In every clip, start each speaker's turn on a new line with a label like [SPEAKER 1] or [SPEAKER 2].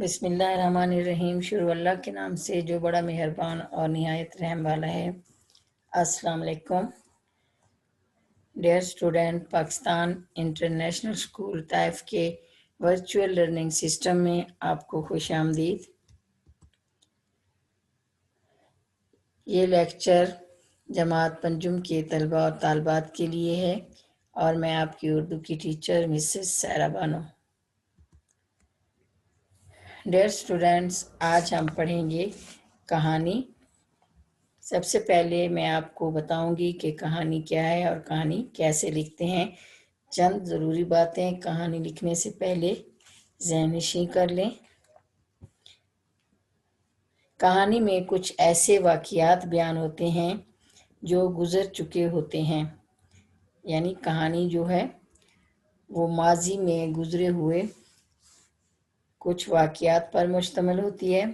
[SPEAKER 1] بسم اللہ الرحمن الرحیم۔ شروع اللہ کے نام سے جو بڑا مہربان اور نہایت رحم والا ہے۔ السلام علیکم dear student, Pakistan international school Taif کے ورچوئل لرننگ سسٹم میں آپ کو خوش آمدید۔ یہ لیکچر جماعت پنجم کے طلباء اور طالبات کے لیے ہے اور میں آپ کی اردو کی teacher Mrs Saira Bano. Dear students, آج ہم پڑھیں گے کہانی۔ سب سے پہلے میں آپ کو بتاؤں گی کہ کہانی کیا ہے اور کہانی کیسے لکھتے ہیں۔ چند ضروری باتیں کہانی لکھنے سے پہلے ذہن نشین کر لیں۔ کہانی میں کچھ ایسے واقعات بیان ہوتے ہیں جو گزر چکے ہوتے ہیں، یعنی کہانی جو ہے وہ ماضی میں گزرے ہوئے کچھ واقعات پر مشتمل ہوتی ہے۔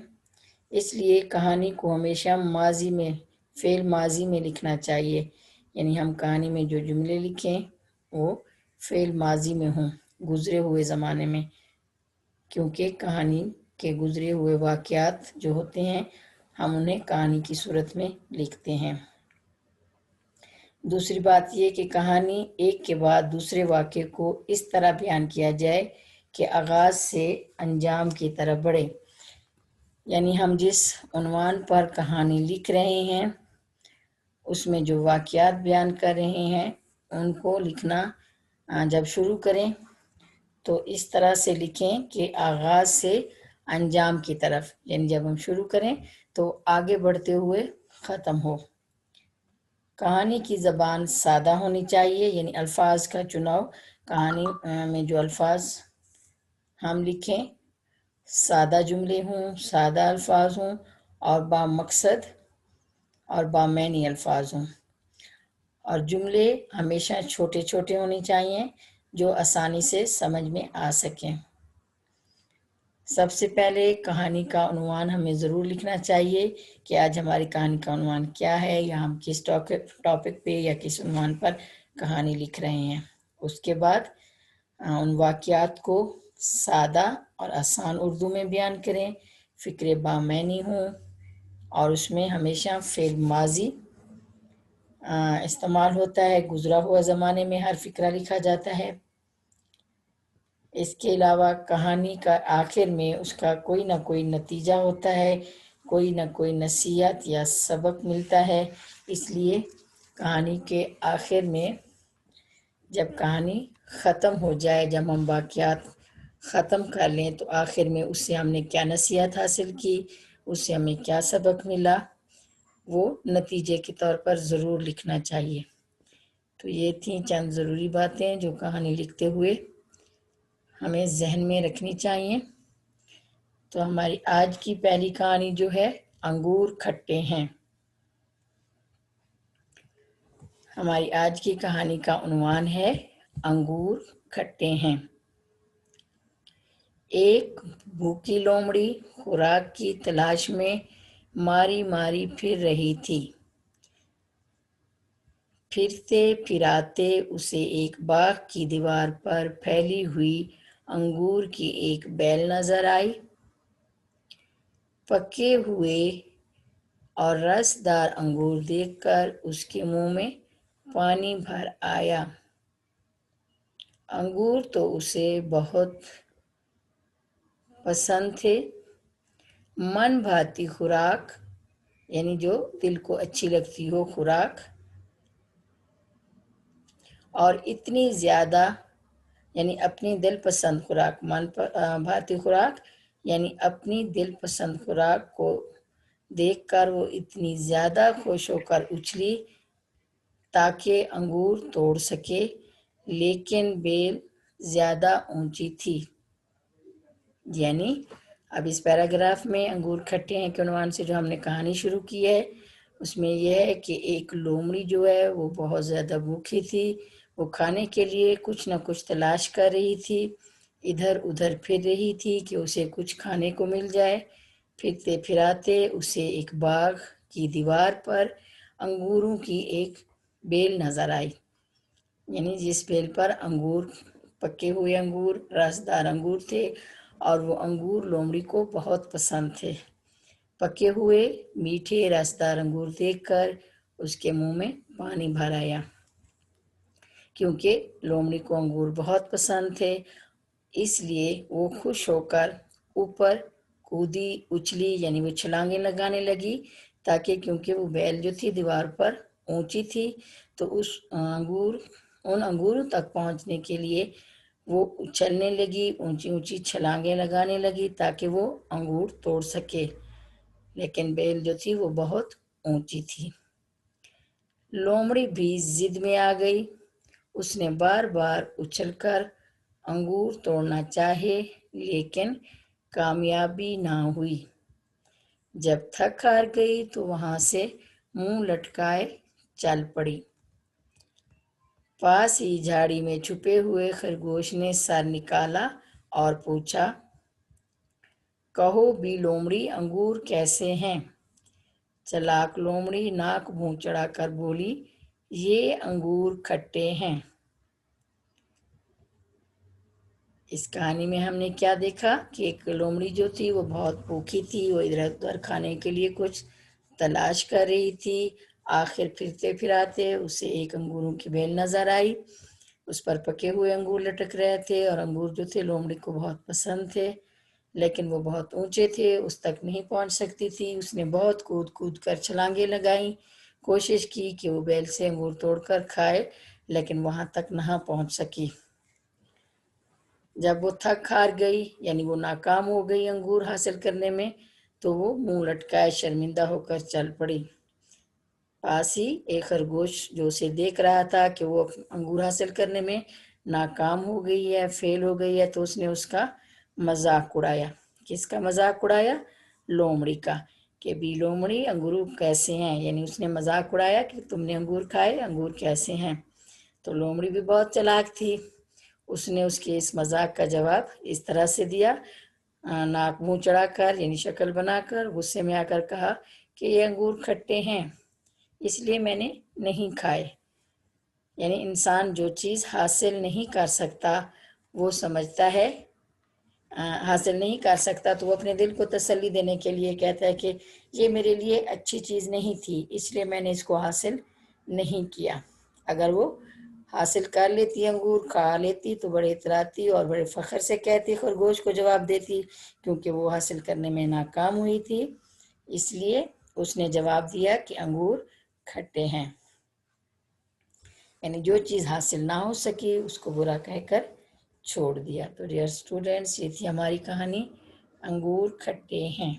[SPEAKER 1] اس لیے کہانی کو ہمیشہ ماضی میں، فعل ماضی میں لکھنا چاہیے، یعنی ہم کہانی میں جو جملے لکھیں وہ فعل ماضی میں ہوں، گزرے ہوئے زمانے میں، کیونکہ کہانی کے گزرے ہوئے واقعات جو ہوتے ہیں ہم انہیں کہانی کی صورت میں لکھتے ہیں۔ دوسری بات یہ کہ کہانی ایک کے بعد دوسرے واقعے کو اس طرح بیان کیا جائے کہ آغاز سے انجام کی طرف بڑھے، یعنی ہم جس عنوان پر کہانی لکھ رہے ہیں اس میں جو واقعات بیان کر رہے ہیں ان کو لکھنا جب شروع کریں تو اس طرح سے لکھیں کہ آغاز سے انجام کی طرف، یعنی جب ہم شروع کریں تو آگے بڑھتے ہوئے ختم ہو۔ کہانی کی زبان سادہ ہونی چاہیے، یعنی الفاظ کا چناؤ، کہانی میں جو الفاظ ہم لکھیں سادہ جملے ہوں، سادہ الفاظ ہوں اور با مقصد اور با معنی الفاظ ہوں، اور جملے ہمیشہ چھوٹے چھوٹے ہونے چاہیے جو آسانی سے سمجھ میں آ سکیں۔ سب سے پہلے کہانی کا عنوان ہمیں ضرور لکھنا چاہیے کہ آج ہماری کہانی کا عنوان کیا ہے، یا ہم کس ٹاپک پہ یا کس عنوان پر کہانی لکھ رہے ہیں۔ اس کے بعد ان واقعات کو سادہ اور آسان اردو میں بیان کریں، فکرے بامعنی ہوں اور اس میں ہمیشہ فعل ماضی استعمال ہوتا ہے، گزرا ہوا زمانے میں ہر فقرہ لکھا جاتا ہے۔ اس کے علاوہ کہانی کا آخر میں اس کا کوئی نہ کوئی نتیجہ ہوتا ہے، کوئی نہ کوئی نصیحت یا سبق ملتا ہے۔ اس لیے کہانی کے آخر میں جب کہانی ختم ہو جائے، جب ہم واقعات ختم کر لیں تو آخر میں اس سے ہم نے کیا نصیحت حاصل کی، اس سے ہمیں کیا سبق ملا، وہ نتیجے کے طور پر ضرور لکھنا چاہیے۔ تو یہ تھیں چند ضروری باتیں جو کہانی لکھتے ہوئے ہمیں ذہن میں رکھنی چاہیے۔ تو ہماری آج کی پہلی کہانی جو ہے انگور کھٹے ہیں۔ ہماری آج کی کہانی کا عنوان ہے انگور کھٹے ہیں۔ ایک بھوکی لومڑی خوراک کی تلاش میں ماری ماری پھر رہی تھی۔ پھرتے پھراتے اسے ایک باغ کی دیوار پر پھیلی ہوئی انگور کی ایک بیل نظر آئی۔ پکے ہوئے اور رس دار انگور دیکھ کر اس کے منہ میں پانی بھر آیا۔ انگور تو اسے بہت پسند تھے۔ من بھاتی خوراک، یعنی جو دل کو اچھی لگتی ہو خوراک، اور اتنی زیادہ، یعنی اپنی دل پسند خوراک، من بھاتی خوراک یعنی اپنی دل پسند خوراک کو دیکھ کر وہ اتنی زیادہ خوش ہو کر اچھلی تاکہ انگور توڑ سکے، لیکن بیل زیادہ اونچی تھی۔ یعنی اب اس پیراگراف میں انگور کھٹے ہیں کے عنوان سے جو ہم نے کہانی شروع کی ہے اس میں یہ ہے کہ ایک لومڑی جو ہے وہ بہت زیادہ بھوکی تھی، وہ کھانے کے لیے کچھ نہ کچھ تلاش کر رہی تھی، ادھر ادھر پھر رہی تھی کہ اسے کچھ کھانے کو مل جائے۔ پھرتے پھراتے اسے ایک باغ کی دیوار پر انگوروں کی ایک بیل نظر آئی، یعنی جس بیل پر انگور، پکے ہوئے انگور، رسدار انگور تھے اور وہ انگور لومڑی کو بہت پسند تھے۔ پکے ہوئے میٹھے رسدار انگور دیکھ کر اس کے منہ میں پانی بھر آیا، کیونکہ لومڑی کو انگور بہت پسند تھے۔ اس لیے وہ خوش ہو کر اوپر کودی، اچھلی، یعنی وہ چھلانگیں لگانے لگی، تاکہ کیونکہ وہ بیل جو تھی دیوار پر اونچی تھی تو ان انگوروں تک پہنچنے کے لیے وہ اچھلنے لگی، اونچی اونچی چھلانگیں لگانے لگی تاکہ وہ انگور توڑ سکے، لیکن بیل جو تھی وہ بہت اونچی تھی۔ لومڑی بھی ضد میں آ گئی، اس نے بار بار اچھل کر انگور توڑنا چاہے لیکن کامیابی نہ ہوئی۔ جب تھک ہار گئی تو وہاں سے منہ لٹکائے چل پڑی۔ پاس ہی جھاڑی میں چھپے ہوئے خرگوش نے سر نکالا اور پوچھا، کہو بھی لومڑی، انگور کیسے ہیں؟ چلاک لومڑی ناک منہ چڑھا کر بولی، یہ انگور کھٹے ہیں۔ اس کہانی میں ہم نے کیا دیکھا کہ ایک لومڑی جو تھی وہ بہت بھوکی تھی، وہ ادھر ادھر کھانے کے لیے کچھ تلاش کر رہی تھی۔ آخر پھرتے پھراتے اسے ایک انگوروں کی بیل نظر آئی، اس پر پکے ہوئے انگور لٹک رہے تھے، اور انگور جو تھے لومڑی کو بہت پسند تھے، لیکن وہ بہت اونچے تھے، اس تک نہیں پہنچ سکتی تھی۔ اس نے بہت کود کود کر چھلانگیں لگائیں، کوشش کی کہ وہ بیل سے انگور توڑ کر کھائے، لیکن وہاں تک نہ پہنچ سکی۔ جب وہ تھک ہار گئی، یعنی وہ ناکام ہو گئی انگور حاصل کرنے میں، تو وہ منہ لٹکائے شرمندہ ہو کر چل پڑی۔ پاس ہی ایک خرگوش جو اسے دیکھ رہا تھا کہ وہ انگور حاصل کرنے میں ناکام ہو گئی ہے، فیل ہو گئی ہے، تو اس نے اس کا مذاق اڑایا۔ کس کا مذاق اڑایا؟ لومڑی کا، کہ بھی لومڑی، انگور کیسے ہیں؟ یعنی اس نے مذاق اڑایا کہ تم نے انگور کھائے، انگور کیسے ہیں؟ تو لومڑی بھی بہت چلاک تھی، اس نے اس کے اس مذاق کا جواب اس طرح سے دیا، ناک منہ چڑھا کر، یعنی شکل بنا کر، غصے میں آ کر کہا کہ یہ انگور کھٹے ہیں، اس لیے میں نے نہیں کھائے۔ یعنی انسان جو چیز حاصل نہیں کر سکتا وہ سمجھتا ہے، حاصل نہیں کر سکتا تو وہ اپنے دل کو تسلی دینے کے لیے کہتا ہے کہ یہ میرے لیے اچھی چیز نہیں تھی، اس لیے میں نے اس کو حاصل نہیں کیا۔ اگر وہ حاصل کر لیتی، انگور کھا لیتی، تو بڑے اتراتی اور بڑے فخر سے کہتی، خرگوش کو جواب دیتی، کیونکہ وہ حاصل کرنے میں ناکام ہوئی تھی، اس لیے اس نے جواب دیا کہ انگور کھٹے ہیں۔ یعنی جو چیز حاصل نہ ہو سکی اس کو برا کہہ کر چھوڑ دیا۔ تو ڈیئر اسٹوڈینٹس، یہ تھی ہماری کہانی انگور کھٹے ہیں۔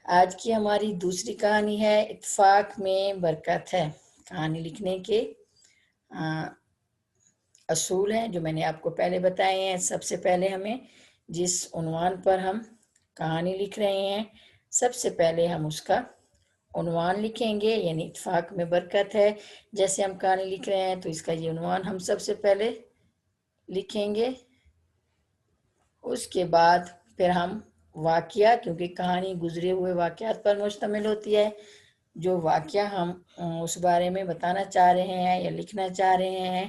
[SPEAKER 1] آج کی ہماری دوسری کہانی ہے اتفاق میں برکت ہے۔ کہانی لکھنے کے اصول ہیں جو میں نے آپ کو پہلے بتائے ہیں۔ سب سے پہلے ہمیں جس عنوان پر ہم کہانی لکھ رہے ہیں، سب سے پہلے ہم اس کا عنوان لکھیں گے، یعنی اتفاق میں برکت ہے۔ جیسے ہم کہانی لکھ رہے ہیں تو اس کا یہ عنوان ہم سب سے پہلے لکھیں گے۔ اس کے بعد پھر ہم واقعہ، کیونکہ کہانی گزرے ہوئے واقعات پر مشتمل ہوتی ہے، جو واقعہ ہم اس بارے میں بتانا چاہ رہے ہیں یا لکھنا چاہ رہے ہیں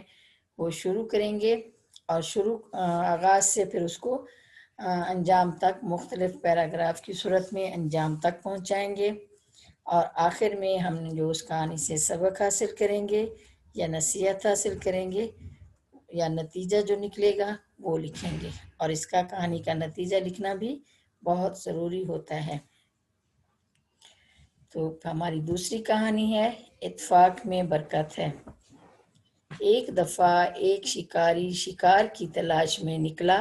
[SPEAKER 1] وہ شروع کریں گے، اور آغاز سے پھر اس کو انجام تک مختلف پیراگراف کی صورت میں انجام تک پہنچائیں گے، اور آخر میں ہم جو اس کہانی سے سبق حاصل کریں گے یا نصیحت حاصل کریں گے یا نتیجہ جو نکلے گا وہ لکھیں گے، اور اس کا کہانی کا نتیجہ لکھنا بھی بہت ضروری ہوتا ہے۔ تو ہماری دوسری کہانی ہے اتفاق میں برکت ہے۔ ایک دفعہ ایک شکاری شکار کی تلاش میں نکلا۔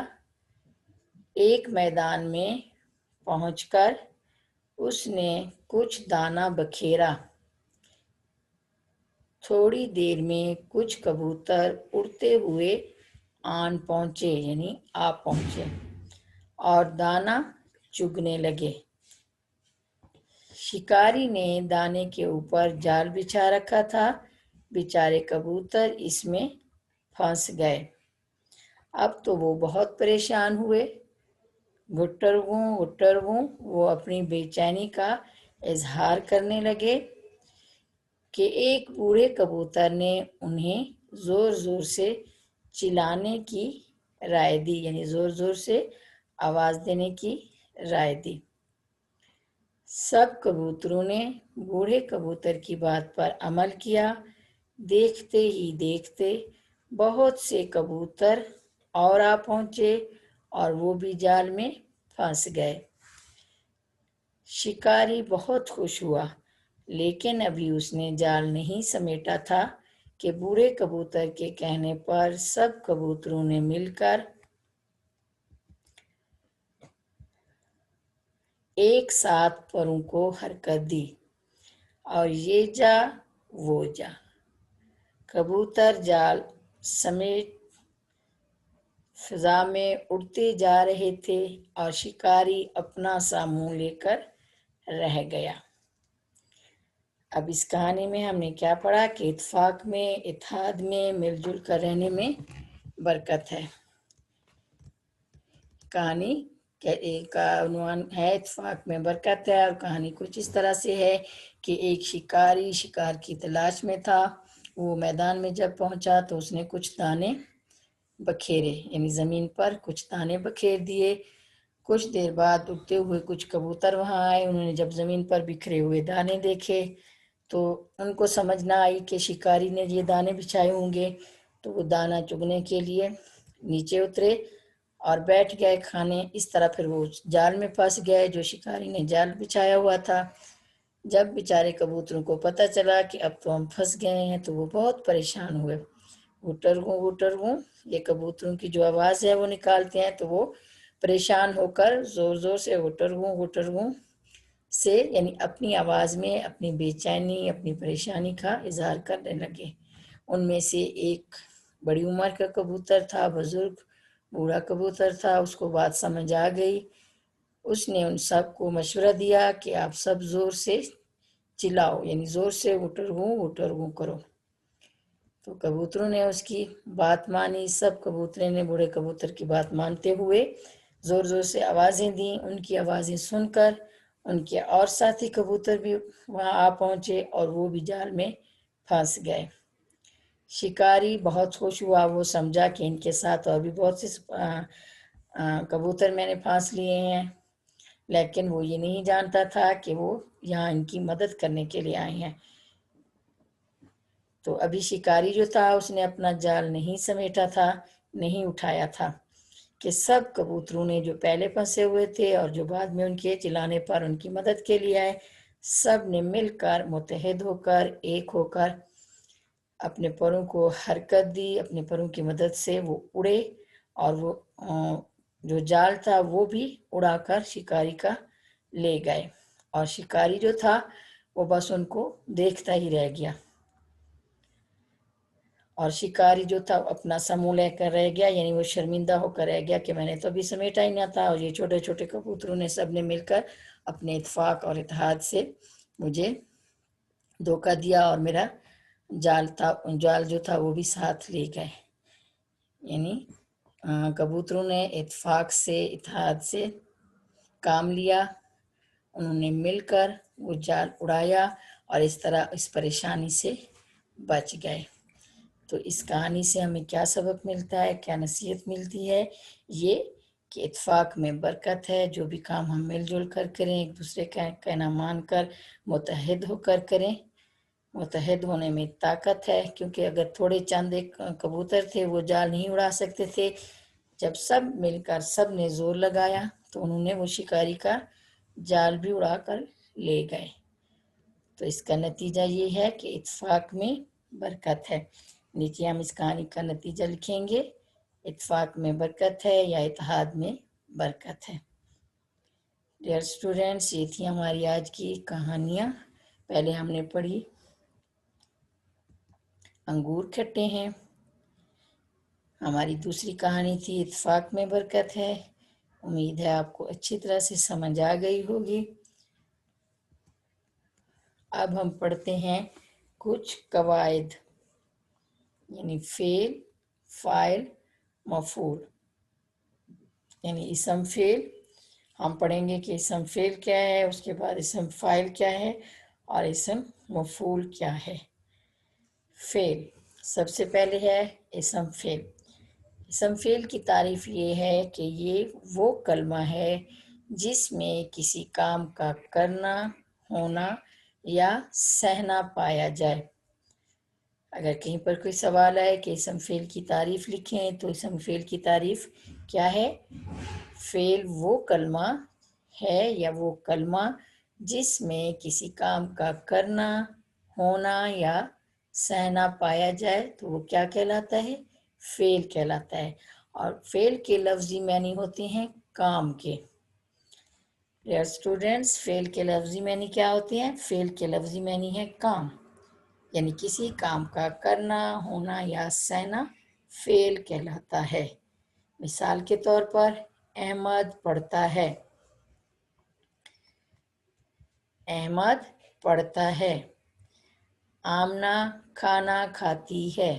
[SPEAKER 1] ایک میدان میں پہنچ کر اس نے کچھ دانہ بکھیرا۔ تھوڑی دیر میں کچھ کبوتر اڑتے ہوئے آن پہنچے، یعنی آ پہنچے، اور دانہ چگنے لگے۔ شکاری نے دانے کے اوپر جال بچھا رکھا تھا، بیچارے کبوتر اس میں پھنس گئے۔ اب تو وہ بہت پریشان ہوئے، گٹر گوں وہ اپنی بے چینی کا اظہار کرنے لگے کہ ایک بوڑھے کبوتر نے انہیں زور زور سے چلانے کی رائے دی، یعنی زور زور سے آواز دینے کی رائے دی۔ سب کبوتروں نے بوڑھے کبوتر کی بات پر عمل کیا۔ دیکھتے ہی دیکھتے بہت سے کبوتر اور آ پہنچے اور وہ بھی جال میں پھنس گئے۔ شکاری بہت خوش ہوا، لیکن ابھی اس نے جال نہیں سمیٹا تھا کہ بوڑھے کبوتر کے کہنے پر سب کبوتروں نے مل کر ایک ساتھ پروں کو حرکت دی اور یہ جا وہ جا۔ کبوتر جال سمیت فضا میں اڑتے جا رہے تھے اور شکاری اپنا سا منہ لے کر رہ گیا۔ اب اس کہانی میں ہم نے کیا پڑھا کہ اتفاق میں، اتحاد میں، مل جل کر رہنے میں برکت ہے۔ کہانی کا عنوان ہے اتفاق میں برکت ہے، اور کہانی کچھ اس طرح سے ہے کہ ایک شکاری شکار کی تلاش میں تھا۔ وہ میدان میں جب پہنچا تو اس نے کچھ دانے بکھیرے، یعنی زمین پر کچھ دانے بکھیر دیے۔ کچھ دیر بعد اڑتے ہوئے کچھ کبوتر وہاں آئے۔ انہوں نے جب زمین پر بکھرے ہوئے دانے دیکھے تو ان کو سمجھ نہ آئی کہ شکاری نے یہ دانے بچھائے ہوں گے، تو وہ دانہ چگنے کے لیے نیچے اترے اور بیٹھ گئے کھانے۔ اس طرح پھر وہ جال میں پھنس گئے جو شکاری نے جال بچھایا ہوا تھا۔ جب بیچارے کبوتروں کو پتہ چلا کہ اب تو ہم پھنس گئے ہیں تو وہ بہت پریشان ہوئے۔ وٹرگوں وٹرگوں، یہ کبوتروں کی جو آواز ہے وہ نکالتے ہیں، تو وہ پریشان ہو کر زور زور سے وٹرگوں وٹرگوں سے، یعنی اپنی آواز میں اپنی بے چینی، اپنی پریشانی کا اظہار کرنے لگے۔ ان میں سے ایک بڑی عمر کا کبوتر تھا، بزرگ بوڑھا کبوتر تھا، اس کو بات سمجھ آ گئی۔ اس نے ان سب کو مشورہ دیا کہ آپ سب زور سے چلاؤ، یعنی زور سے وٹرگوں وٹرگوں کرو۔ تو کبوتروں نے اس کی بات مانی۔ سب کبوتروں نے بوڑھے کبوتر کی بات مانتے ہوئے زور زور سے آوازیں دیں۔ ان کی آوازیں سن کر ان کے اور ساتھی کبوتر بھی وہاں آ پہنچے اور وہ بھی جال میں پھنس گئے۔ شکاری بہت خوش ہوا، وہ سمجھا کہ ان کے ساتھ اور بھی بہت سے کبوتر میں نے پھانس لیے ہیں، لیکن وہ یہ نہیں جانتا تھا کہ وہ یہاں ان کی مدد کرنے کے لیے آئے ہیں۔ تو ابھی شکاری جو تھا اس نے اپنا جال نہیں سمیٹا تھا، نہیں اٹھایا تھا کہ سب کبوتروں نے جو پہلے پھنسے ہوئے تھے اور جو بعد میں ان کے چلانے پر ان کی مدد کے لیے آئے، سب نے مل کر متحد ہو کر ایک ہو کر اپنے پروں کو حرکت دی۔ اپنے پروں کی مدد سے وہ اڑے اور وہ جو جال تھا وہ بھی اڑا کر شکاری کا لے گئے، اور شکاری جو تھا وہ بس ان کو دیکھتا ہی رہ گیا، اور شکاری جو تھا اپنا سا منہ لے کر رہ گیا، یعنی وہ شرمندہ ہو کر رہ گیا کہ میں نے تو ابھی سمیٹا ہی نہ تھا، اور یہ چھوٹے چھوٹے کبوتروں نے سب نے مل کر اپنے اتفاق اور اتحاد سے مجھے دھوکہ دیا اور میرا جال جو تھا وہ بھی ساتھ لے گئے۔ یعنی کبوتروں نے اتفاق سے، اتحاد سے کام لیا، انہوں نے مل کر وہ جال اڑایا اور اس طرح اس پریشانی سے بچ گئے۔ تو اس کہانی سے ہمیں کیا سبق ملتا ہے، کیا نصیحت ملتی ہے؟ یہ کہ اتفاق میں برکت ہے۔ جو بھی کام ہم مل جل کر کریں، ایک دوسرے کا کہنا مان کر متحد ہو کر کریں، متحد ہونے میں طاقت ہے، کیونکہ اگر تھوڑے چند ایک کبوتر تھے وہ جال نہیں اڑا سکتے تھے۔ جب سب مل کر سب نے زور لگایا تو انہوں نے وہ شکاری کا جال بھی اڑا کر لے گئے۔ تو اس کا نتیجہ یہ ہے کہ اتفاق میں برکت ہے۔ نیچے ہم اس کہانی کا نتیجہ لکھیں گے، اتفاق میں برکت ہے یا اتحاد میں برکت ہے۔ ڈیئر اسٹوڈینٹس، یہ تھی ہماری آج کی کہانیاں۔ پہلے ہم نے پڑھی انگور کھٹے ہیں، ہماری دوسری کہانی تھی اتفاق میں برکت ہے۔ امید ہے آپ کو اچھی طرح سے سمجھ آ گئی ہوگی۔ اب ہم پڑھتے ہیں کچھ قواعد، یعنی فعل، فاعل، مفعول، یعنی اسم فعل۔ ہم پڑھیں گے کہ اسم فعل کیا ہے، اس کے بعد اسم فاعل کیا ہے اور اسم مفعول کیا ہے۔ فعل، سب سے پہلے ہے اسم فعل۔ اسم فعل کی تعریف یہ ہے کہ یہ وہ کلمہ ہے جس میں کسی کام کا کرنا، ہونا یا سہنا پایا جائے۔ اگر کہیں پر کوئی سوال آئے کہ اسم فعل کی تعریف لکھیں تو اسم فعل کی تعریف کیا ہے؟ فعل وہ کلمہ ہے یا وہ کلمہ جس میں کسی کام کا کرنا، ہونا یا سہنا پایا جائے تو وہ کیا کہلاتا ہے؟ فعل کہلاتا ہے۔ اور فعل کے لفظی معنی ہوتے ہیں کام کے۔ ڈیئر اسٹوڈنٹس، فعل کے لفظی معنی کیا ہوتے ہیں؟ فعل کے لفظی معنی ہے کام، یعنی کسی کام کا کرنا، ہونا یا سہنا فعل کہلاتا ہے۔ مثال کے طور پر احمد پڑھتا ہے، احمد پڑھتا ہے۔ آمنہ کھانا کھاتی ہے،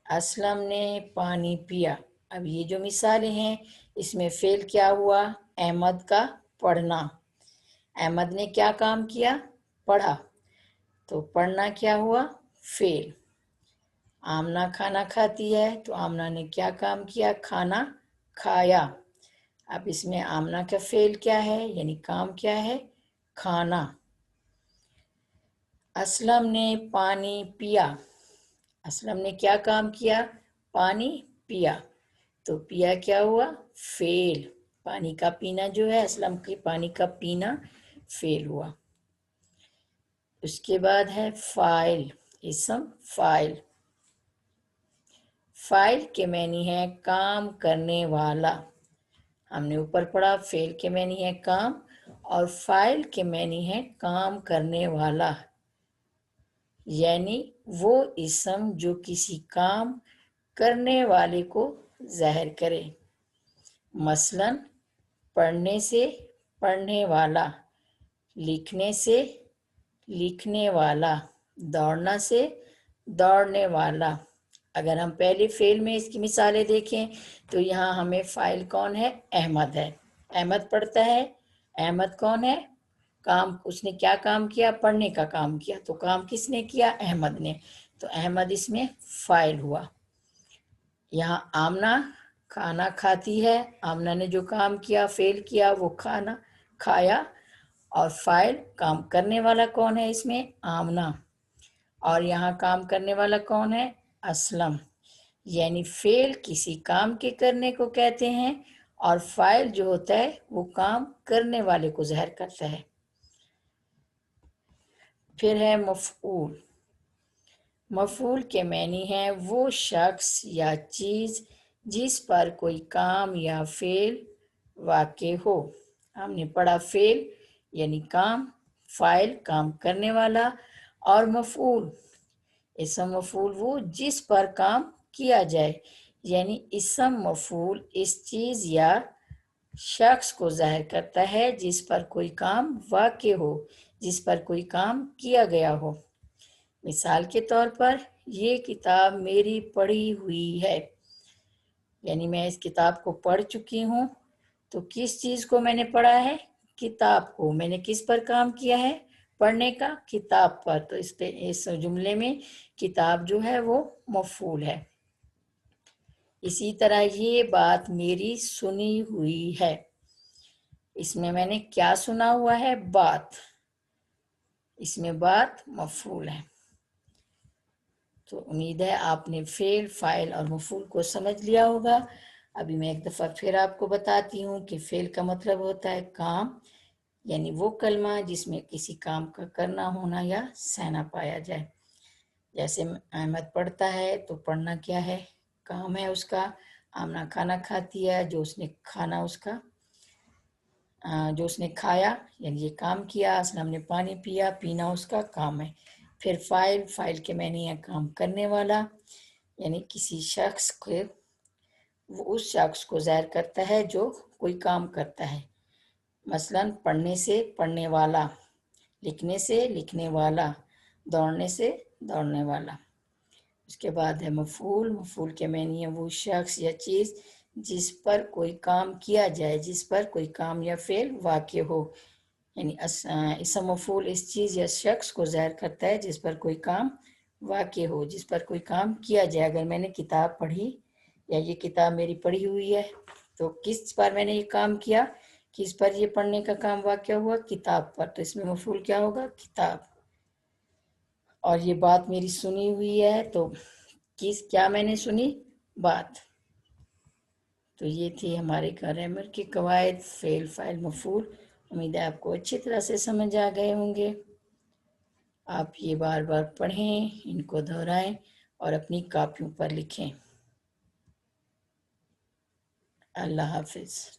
[SPEAKER 1] اسلم نے پانی پیا۔ اب یہ جو مثالیں ہیں اس میں فعل کیا ہوا؟ احمد کا پڑھنا۔ احمد نے کیا کام کیا؟ پڑھا، تو پڑھنا کیا ہوا؟ فعل۔ آمنہ کھانا کھاتی ہے تو آمنہ نے کیا کام کیا؟ کھانا کھایا۔ اب اس میں آمنہ کا فعل کیا ہے، یعنی کام کیا ہے؟ کھانا۔ اسلم نے پانی پیا، اسلم نے کیا کام کیا؟ پانی پیا، تو پیا کیا ہوا؟ فعل۔ پانی کا پینا جو ہے، اسلم کے پانی کا پینا فعل ہوا۔ اس کے بعد ہے فاعل، اسم فاعل۔ فاعل کے معنی ہے کام کرنے والا۔ ہم نے اوپر پڑھا فعل کے معنی ہے کام، اور فاعل کے معنی ہے کام کرنے والا، یعنی وہ اسم جو کسی کام کرنے والے کو ظاہر کرے۔ مثلاً پڑھنے سے پڑھنے والا، لکھنے سے لکھنے والا، دوڑنا سے دوڑنے والا۔ اگر ہم پہلے فعل میں اس کی مثالیں دیکھیں تو یہاں ہمیں فاعل کون ہے؟ احمد ہے۔ احمد پڑھتا ہے، احمد کون ہے؟ کام، اس نے کیا کام کیا؟ پڑھنے کا کام کیا، تو کام کس نے کیا؟ احمد نے، تو احمد اس میں فاعل ہوا۔ یہاں آمنہ کھانا کھاتی ہے، آمنہ نے جو کام کیا، فعل کیا، وہ کھانا کھایا، اور فاعل کام کرنے والا کون ہے اس میں؟ آمنہ، اور یہاں کام کرنے والا کون ہے؟ اسلم۔ یعنی فعل کسی کام کے کرنے کو کہتے ہیں، اور فاعل جو ہوتا ہے وہ کام کرنے والے کو ظاہر کرتا ہے۔ پھر ہے مفعول۔ مفعول کے معنی ہے وہ شخص یا چیز جس پر کوئی کام یا فعل واقع ہو۔ ہم نے پڑھا فعل یعنی کام، فاعل کام کرنے والا، اور مفعول اسم مفعول وہ جس پر کام کیا جائے، یعنی اسم مفعول اس چیز یا شخص کو ظاہر کرتا ہے جس پر کوئی کام واقع ہو، جس پر کوئی کام کیا گیا ہو۔ مثال کے طور پر یہ کتاب میری پڑھی ہوئی ہے، یعنی میں اس کتاب کو پڑھ چکی ہوں۔ تو کس چیز کو میں نے پڑھا ہے؟ کتاب کو۔ میں نے کس پر کام کیا ہے؟ پڑھنے کا، کتاب پر، تو اس جملے میں کتاب جو ہے وہ مفعول ہے۔ اسی طرح یہ بات میری سنی ہوئی ہے، اس میں نے کیا سنا ہوا ہے؟ بات، اس میں بات مفعول ہے۔ تو امید ہے آپ نے فعل، فاعل اور مفعول کو سمجھ لیا ہوگا۔ ابھی میں ایک دفعہ پھر آپ کو بتاتی ہوں کہ فعل کا مطلب ہوتا ہے کام، یعنی وہ کلمہ جس میں کسی کام کا کرنا، ہونا یا سہنا پایا جائے۔ جیسے احمد پڑھتا ہے تو پڑھنا کیا ہے؟ کام ہے اس کا۔ آمنہ کھانا کھاتی ہے، جو اس نے کھانا اس کا جو اس نے کھایا یعنی یہ کام کیا۔ اسلم نے پانی پیا، پینا اس کا کام ہے۔ پھر فاعل، فاعل کے معنی ہے کام کرنے والا، یعنی کسی شخص کو، وہ اس شخص کو ظاہر کرتا ہے جو کوئی کام کرتا ہے۔ مثلاً پڑھنے سے پڑھنے والا، لکھنے سے لکھنے والا، دوڑنے سے دوڑنے والا۔ اس کے بعد ہے مفعول۔ مفعول کے معنی ہے وہ شخص یا چیز جس پر کوئی کام کیا جائے، جس پر کوئی کام یا فعل واقع ہو، یعنی اسم مفعول اس چیز یا شخص کو ظاہر کرتا ہے جس پر کوئی کام واقع ہو، جس پر کوئی کام کیا جائے۔ اگر میں نے کتاب پڑھی یا یہ کتاب میری پڑھی ہوئی ہے. تو کس پر میں نے یہ کام کیا، کس پر یہ پڑھنے کا کام واقع ہوا؟ کتاب پر. تو اس میں مفعول کیا ہوگا؟ کتاب. اور یہ بات میری سنی ہوئی ہے، تو کیا میں نے سنی؟ بات. تو یہ تھی ہمارے گرامر کی قواعد، فعل، فاعل، مفعول. امید ہے آپ کو اچھی طرح سے سمجھ آ گئے ہوں گے. آپ یہ بار بار پڑھیں، ان کو دہرائیں اور اپنی کاپیوں پر لکھیں. اللہ حافظ.